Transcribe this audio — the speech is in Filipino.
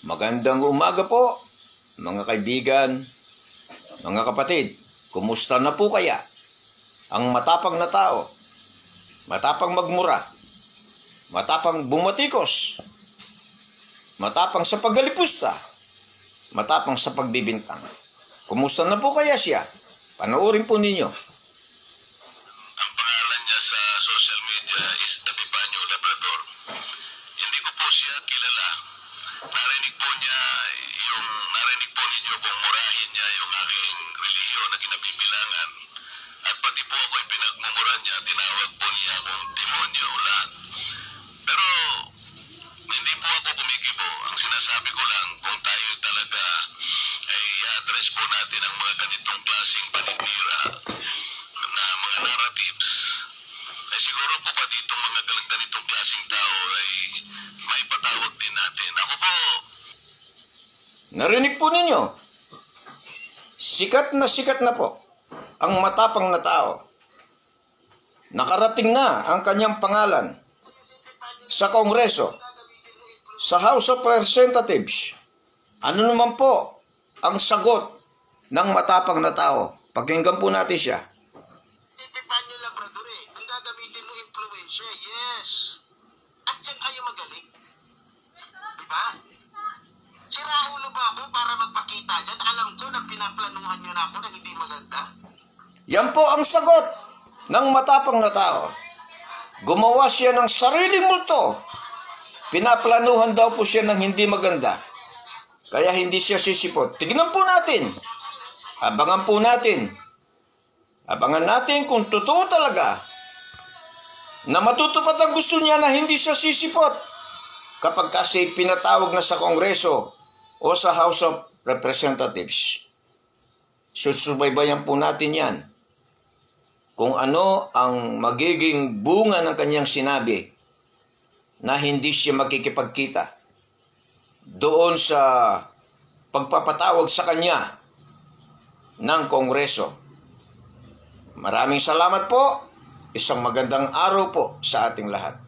Magandang umaga po, mga kaibigan, mga kapatid. Kumusta na po kaya ang matapang na tao? Matapang magmura, matapang bumatikos, matapang sa paggalipusta, matapang sa pagbibintang. Kumusta na po kaya siya? Panoorin po ninyo. Ang pangalan niya sa social media is Epifanio Labrador. Hindi ko po siya kilala. Narinig po ninyo kung murahin niya yung aking relihiyon na kinabibilangan. At pati po ako yung pinagmumura niya, tinawag po niya akong demonyo o lahat. Pero hindi po ako kumikibo. Ang sinasabi ko lang, kung tayo talaga ay i-address po natin ang mga ganitong klaseng paninira na mga narratives, ay siguro po pa ditong mga ganitong klaseng tao ay may patawag din natin. Ako po, Narinig po ninyo? Sikat na po ang matapang na tao. Nakarating na ang kanyang pangalan sa Kongreso, sa House of Representatives. Ano naman po ang sagot ng matapang na tao? Pakinggan po natin siya. Epifanio Labrador ang gagamitin mo influensya, yes. At saan kayo magaling? Diba? Siraulo ba ako para magpakita dyan? Alam ko na pinaplanuhan nyo na ako na hindi maganda. Yan po ang sagot ng matapang na tao. Gumawa siya ng sariling multo. Pinaplanuhan daw po siya ng hindi maganda. Kaya hindi siya sisipot. Tignan po natin. Abangan po natin. Abangan natin kung totoo talaga na matutupad ang gusto niya na hindi siya sisipot kapag kasi pinatawag na sa Kongreso o sa House of Representatives. Susubaybayan po natin yan kung ano ang magiging bunga ng kanyang sinabi na hindi siya makikipagkita doon sa pagpapatawag sa kanya ng Kongreso. Maraming salamat po. Isang magandang araw po sa ating lahat.